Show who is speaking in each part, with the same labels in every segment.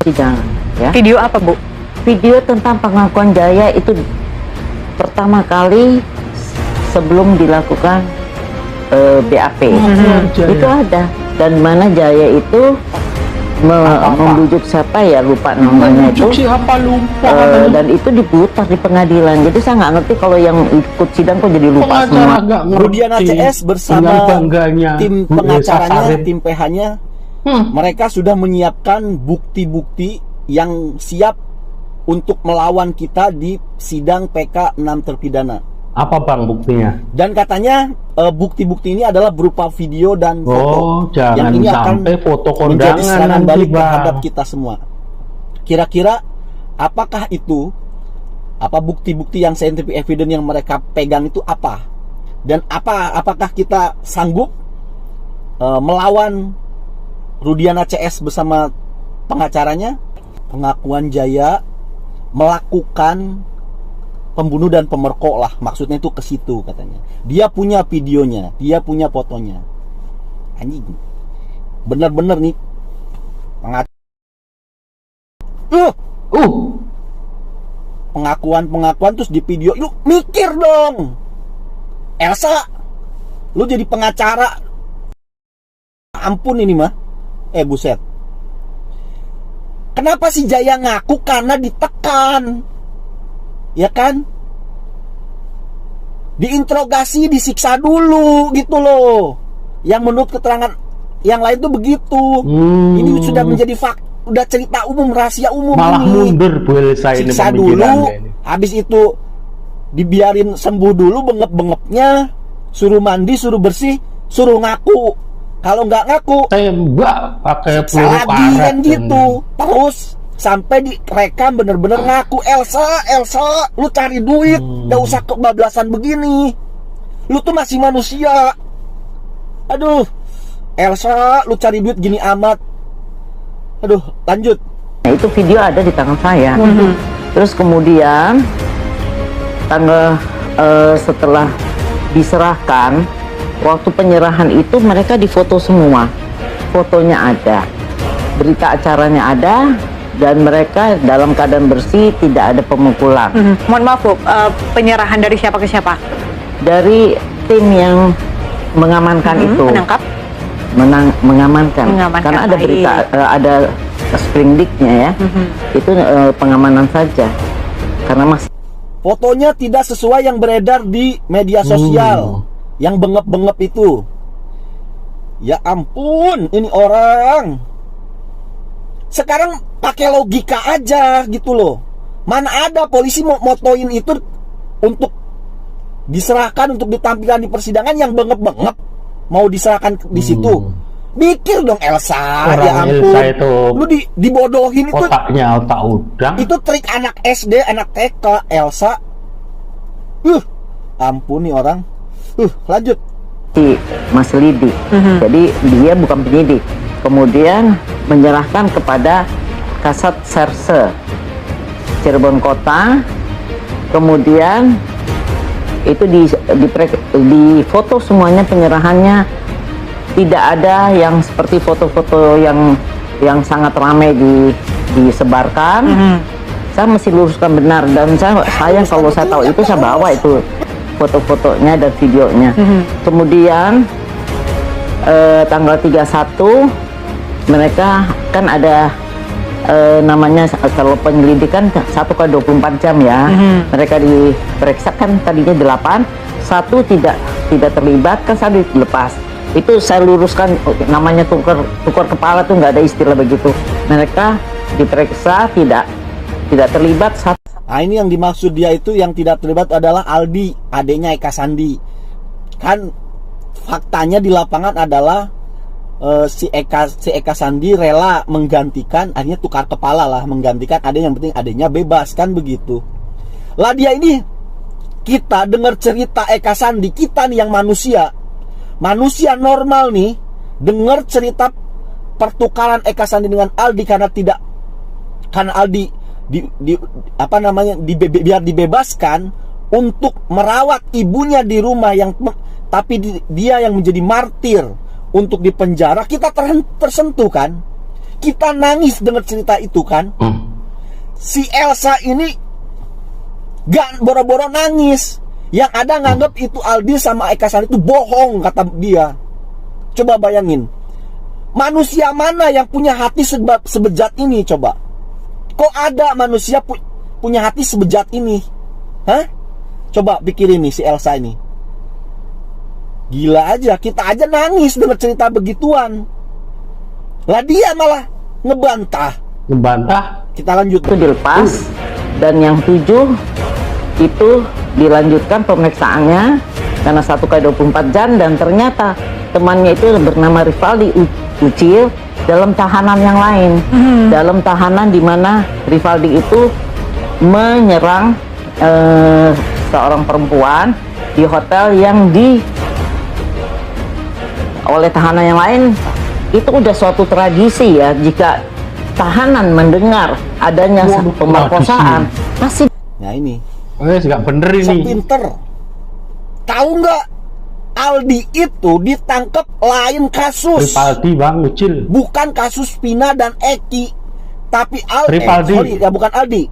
Speaker 1: Jangan, ya.
Speaker 2: Video apa, Bu?
Speaker 1: Video tentang pengakuan Jaya itu pertama kali sebelum dilakukan BAP. Itu ada, dan mana Jaya itu membujuk siapa ya, lupa namanya itu.
Speaker 3: Siapa lupa?
Speaker 1: Dan itu diputar di pengadilan. Jadi saya nggak ngerti kalau yang ikut sidang kok jadi lupa semua.
Speaker 4: Rudiana CS bersama tim pengacaranya, tim PH-nya, mereka sudah menyiapkan bukti-bukti yang siap untuk melawan kita di sidang PK 6 terpidana.
Speaker 3: Apa Bang buktinya?
Speaker 4: Dan katanya bukti-bukti ini adalah berupa video dan foto.
Speaker 3: Oh, jangan
Speaker 4: yang ini akan
Speaker 3: sampai foto
Speaker 4: menjadi
Speaker 3: kondangan
Speaker 4: serangan
Speaker 3: nanti,
Speaker 4: balik
Speaker 3: Bang,
Speaker 4: terhadap kita semua. Kira-kira apakah itu? Apa bukti-bukti yang scientific evidence yang mereka pegang itu apa? Dan apakah kita sanggup melawan Rudiana CS bersama pengacaranya? Pengakuan Jaya melakukan pembunuh dan pemerkok lah, maksudnya itu ke situ katanya. Dia punya videonya, dia punya fotonya. Anjing, bener-bener nih pengakuan terus di video. Lu mikir dong, Elsa, lu jadi pengacara, ampun ini mah, buset. Kenapa si Jaya ngaku? Karena ditekan, ya kan? Diinterogasi, disiksa dulu gitu loh. Yang menurut keterangan yang lain tuh begitu. Ini sudah menjadi udah cerita umum, rahasia umum.
Speaker 3: Malah
Speaker 4: ini
Speaker 3: mundur Bu Elsa ini.
Speaker 4: siksa dulu, habis itu dibiarin sembuh dulu bengep-bengepnya, suruh mandi, suruh bersih, suruh ngaku. Kalau nggak ngaku,
Speaker 3: tembak pakai peluru
Speaker 4: lagi
Speaker 3: karet
Speaker 4: kan gitu. Terus sampai direkam bener-bener ngaku, Elsa, lu cari duit, nggak usah kebablasan begini. Lu tuh masih manusia. Aduh, Elsa, lu cari duit gini amat. Aduh, lanjut.
Speaker 1: Nah, itu video ada di tangan saya. Terus kemudian setelah diserahkan, waktu penyerahan itu mereka difoto semua. Fotonya ada, berita acaranya ada, dan mereka dalam keadaan bersih, tidak ada pemukulan.
Speaker 2: Mohon maaf, Bu, penyerahan dari siapa ke siapa?
Speaker 1: Dari tim yang mengamankan itu.
Speaker 2: Menangkap?
Speaker 1: Mengamankan. Karena ada
Speaker 2: baik.
Speaker 1: berita, ada sprindiknya ya. Itu pengamanan saja. Karena masih
Speaker 4: Fotonya tidak sesuai yang beredar di media sosial. Yang bengep-bengep itu. Ya ampun, ini orang. Sekarang pakai logika aja gitu loh. Mana ada polisi mau motoin itu untuk diserahkan, untuk ditampilkan di persidangan yang bengep-bengep mau diserahkan di situ. Mikir dong Elsa,
Speaker 3: orang
Speaker 4: ya ampun.
Speaker 3: Elsa itu
Speaker 4: lu dibodohin itu.
Speaker 3: otaknya otak udang.
Speaker 4: Itu trik anak SD, anak TK. Elsa, ampun nih orang. Lanjut.
Speaker 1: masih lidik. Jadi dia bukan penyidik. Kemudian menyerahkan kepada Kasat Serse Cirebon Kota. Kemudian itu di foto semuanya penyerahannya, tidak ada yang seperti foto-foto yang sangat ramai disebarkan. Saya mesti luruskan benar, dan saya kalau saya tahu itu saya bawa itu foto-fotonya dan videonya. Kemudian tanggal 31 mereka kan ada namanya, kalau penyelidikan 1x24 jam ya. Mereka diperiksa kan tadinya 8, 1 tidak terlibat, kan 1 dilepas. Itu saya luruskan, namanya tukar kepala tuh, nggak ada istilah begitu. Mereka diperiksa tidak terlibat.
Speaker 4: Nah, ini yang dimaksud dia itu yang tidak terlibat adalah Aldi, adiknya Eka Sandi. Kan faktanya di lapangan adalah si Eka Sandi rela menggantikan, akhirnya tukar kepala lah, menggantikan adiknya, yang penting adiknya bebas, kan begitu. Lah dia ini, kita dengar cerita Eka Sandi, kita nih yang manusia normal nih, dengar cerita pertukaran Eka Sandi dengan Aldi karena Aldi biar dibebaskan untuk merawat ibunya di rumah, dia yang menjadi martir untuk dipenjara. Kita tersentuh kan, kita nangis dengar cerita itu kan. Si Elsa ini gak boro-boro nangis. Yang ada nganggap itu Aldi sama Eka Sandi itu bohong, kata dia. Coba bayangin, manusia mana yang punya hati sebejat ini coba? Kok ada manusia punya hati sebejat ini? Hah? Coba pikirin nih si Elsa ini. Gila aja, kita aja nangis dengar cerita begituan. Lah dia malah ngebantah. Kita lanjut.
Speaker 1: Itu dilepas dan yang 7 itu dilanjutkan pemeriksaannya karena 1 kali 24 jam dan ternyata temannya itu bernama Rivaldi Ucil dalam tahanan yang lain. Dalam tahanan di mana Rivaldi itu menyerang seorang perempuan di hotel yang oleh tahanan yang lain. Itu udah suatu tradisi ya, jika tahanan mendengar adanya satu pemerkosaan pasti.
Speaker 4: Nah ini
Speaker 3: nggak bener ini.
Speaker 4: sepinter. Tahu nggak, Aldi itu ditangkap lain kasus.
Speaker 3: Rivaldi Bang Ucil.
Speaker 4: Bukan kasus Vina dan Eki, tapi
Speaker 3: Rivaldi.
Speaker 4: bukan Aldi.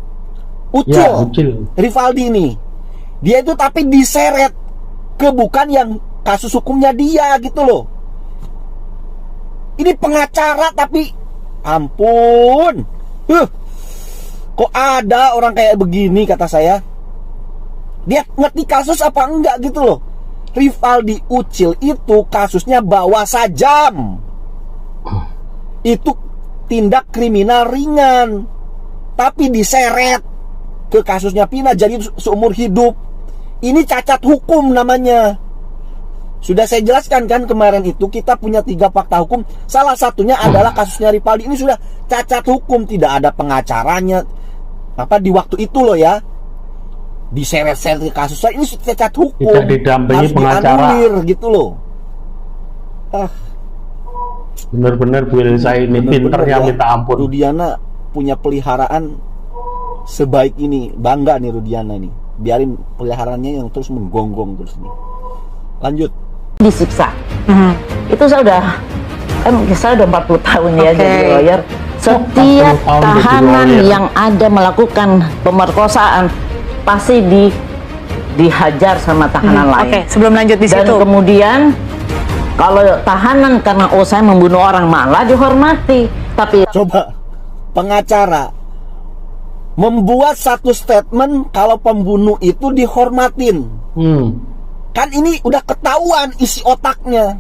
Speaker 4: Ucil.
Speaker 3: Ya, Ucil.
Speaker 4: Rivaldi ini. Dia itu tapi diseret ke bukan yang kasus hukumnya dia gitu loh. Ini pengacara tapi ampun. Kok ada orang kayak begini, kata saya. Dia ngerti kasus apa enggak gitu loh. Rivaldi Ucil itu kasusnya bawa sajam. Itu tindak kriminal ringan, tapi diseret ke kasusnya Vina jadi seumur hidup. Ini cacat hukum namanya. Sudah saya jelaskan kan kemarin itu, kita punya 3 fakta hukum. Salah satunya adalah kasusnya Rivaldi. Ini sudah cacat hukum, tidak ada pengacaranya. Apa di waktu itu loh ya, diseret-seret ke kasus saya, ini sudah cacat hukum.
Speaker 3: Tidak didampingi
Speaker 4: harus
Speaker 3: pengacara
Speaker 4: dianulir gitu loh.
Speaker 3: Bener-bener Bu Elsa ini pinternya minta ampun.
Speaker 4: Rudiana punya peliharaan sebaik ini, bangga nih Rudiana nih. Biarin peliharaannya yang terus menggonggong terus nih. Lanjut.
Speaker 1: Disiksa. Itu saya udah 40 tahun ya jadi lawyer. Setiap
Speaker 3: 40 tahun jadi
Speaker 1: tahanan
Speaker 3: lawyer.
Speaker 1: yang ada melakukan pemerkosaan pasti dihajar sama tahanan lain.
Speaker 2: Oke, sebelum lanjut di
Speaker 1: Dan
Speaker 2: situ.
Speaker 1: kemudian kalau tahanan karena saya membunuh orang malah dihormati. Tapi
Speaker 4: Coba pengacara membuat satu statement kalau pembunuh itu dihormatin. Kan ini udah ketahuan isi otaknya.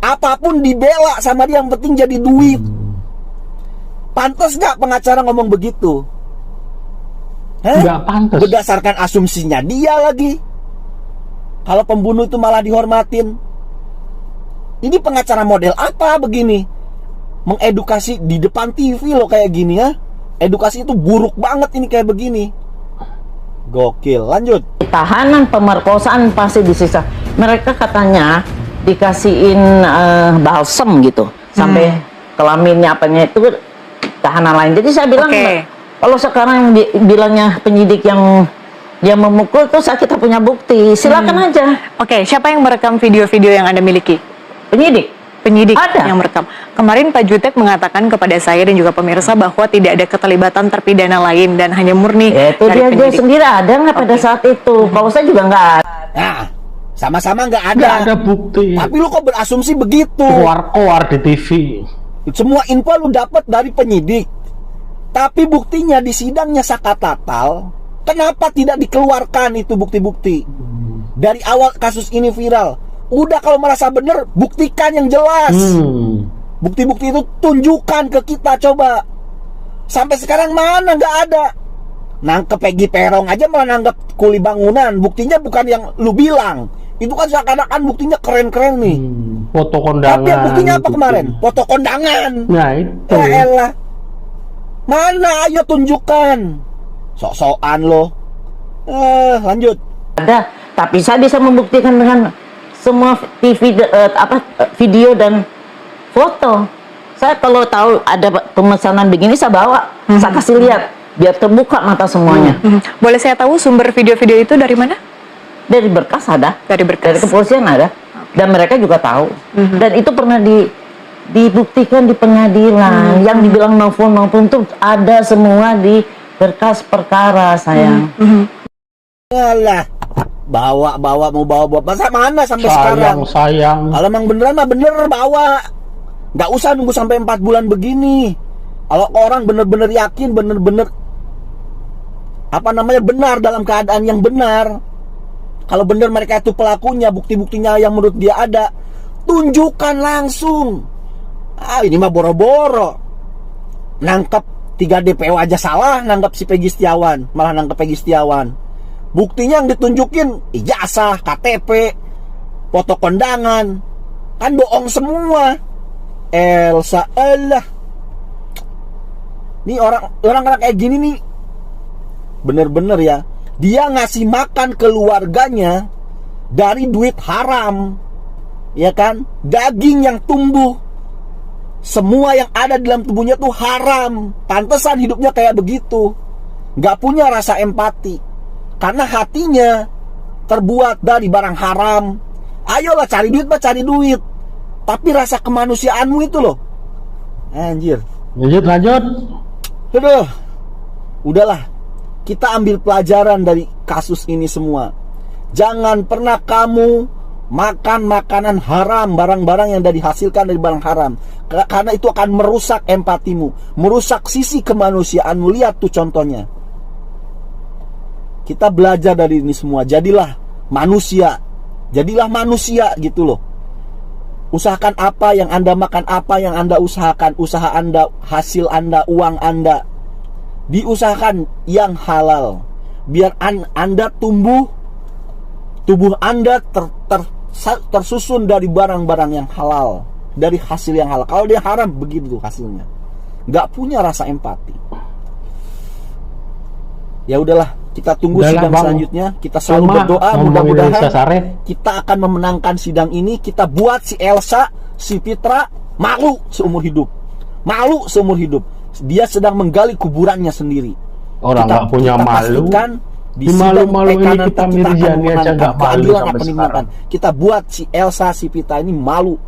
Speaker 4: Apapun dibela sama dia, yang penting jadi duit. Pantas gak pengacara ngomong begitu?
Speaker 3: Nggak pantas.
Speaker 4: Berdasarkan asumsinya dia lagi. Kalau pembunuh itu malah dihormatin. Ini pengacara model apa begini? Mengedukasi di depan TV loh kayak gini ya. Edukasi itu buruk banget ini kayak begini. Gokil, lanjut.
Speaker 1: tahanan pemerkosaan pasti disiksa. Mereka katanya dikasihin balsem gitu sampai kelaminnya apanya itu tahanan lain. Jadi saya bilang kalau sekarang bilangnya penyidik yang memukul itu kita punya bukti, silakan aja.
Speaker 2: Siapa yang merekam video-video yang Anda miliki? Penyidik
Speaker 1: Ada.
Speaker 2: yang merekam. Kemarin Pak Jutek mengatakan kepada saya dan juga pemirsa bahwa tidak ada keterlibatan terpidana lain dan hanya murni
Speaker 1: Itu
Speaker 2: dari
Speaker 1: dia
Speaker 2: penyidik.
Speaker 1: sendiri ada nggak pada saat itu? Kalau saya juga nggak ada.
Speaker 4: Nah, sama-sama nggak ada.
Speaker 3: Nggak ada bukti.
Speaker 4: Tapi lu kok berasumsi begitu?
Speaker 3: Keluar di TV.
Speaker 4: Semua info lu dapat dari penyidik. Tapi buktinya di sidangnya Sakatatal, kenapa tidak dikeluarkan itu bukti-bukti? Dari awal kasus ini viral. Udah kalau merasa bener, buktikan yang jelas. Bukti-bukti itu tunjukkan ke kita coba. Sampai sekarang mana nggak ada. Nangkep Peggy Perong aja malah nanggep kuli bangunan. Buktinya bukan yang lu bilang. Itu kan seakan-akan buktinya keren-keren nih.
Speaker 3: Foto kondangan.
Speaker 4: Tapi buktinya apa
Speaker 3: bukti.
Speaker 4: kemarin? Foto kondangan.
Speaker 3: Nah itu.
Speaker 4: Ya elah. Mana ayo tunjukkan. Sok-sokan lo. Lanjut.
Speaker 1: Ada, tapi saya bisa membuktikan dengan semua video dan foto. Saya kalau tahu ada pemesanan begini saya bawa, saya kasih lihat biar terbuka mata semuanya.
Speaker 2: Boleh saya tahu sumber video-video itu dari mana?
Speaker 1: Dari berkas ada,
Speaker 2: Dari berkas.
Speaker 1: dari kepolisian ada, dan mereka juga tahu. Dan itu pernah dibuktikan di pengadilan. Yang dibilang maupun itu ada semua di berkas perkara, sayang.
Speaker 4: Alah, bawa mau bawa masa mana sampai sekarang?
Speaker 3: Sayang.
Speaker 4: Kalau emang beneran mah bener bawa, nggak usah nunggu sampai 4 bulan begini. Kalau orang bener-bener yakin, bener-bener benar dalam keadaan yang benar. Kalau bener mereka itu pelakunya, bukti-buktinya yang menurut dia ada, tunjukkan langsung. Ini mah boro-boro. Nangkep 3 DPO aja salah, nangkep si Peggy Setiawan, malah nangkep Peggy Setiawan. Buktinya yang ditunjukin ijazah, KTP, foto kondangan, kan bohong semua. Elsa, nih orang kayak gini nih, bener-bener ya, dia ngasih makan keluarganya dari duit haram, ya kan, daging yang tumbuh, semua yang ada di dalam tubuhnya tuh haram. Pantesan hidupnya kayak begitu, nggak punya rasa empati, karena hatinya terbuat dari barang haram. Ayolah cari duit mah cari duit, tapi rasa kemanusiaanmu itu loh, anjir.
Speaker 3: Lanjut.
Speaker 4: Aduh, udahlah, kita ambil pelajaran dari kasus ini semua. Jangan pernah kamu makan makanan haram, barang-barang yang dihasilkan dari barang haram, karena itu akan merusak empatimu, merusak sisi kemanusiaanmu. Lihat tuh contohnya. Kita belajar dari ini semua. Jadilah manusia gitu loh. Usahakan apa yang Anda makan, apa yang Anda usahakan, usaha Anda, hasil Anda, uang Anda, diusahakan yang halal. Biar Anda tubuh Anda tersusun dari barang-barang yang halal, dari hasil yang halal. Kalau dia haram, begitu hasilnya. Nggak punya rasa empati. Ya udahlah, kita tunggu sidang selanjutnya. Kita selalu berdoa, mudah-mudahan kita akan memenangkan sidang ini. Kita buat si Elsa, si Fitra malu seumur hidup. Malu seumur hidup. Dia sedang menggali kuburannya sendiri.
Speaker 3: Orang nggak punya malu.
Speaker 4: Di malu-maluin
Speaker 3: kita Mirjani aja nggak malu sampai sekarang.
Speaker 4: Kita buat si Elsa, si Fitra ini malu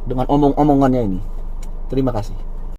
Speaker 4: dengan omong-omongannya ini. Terima kasih.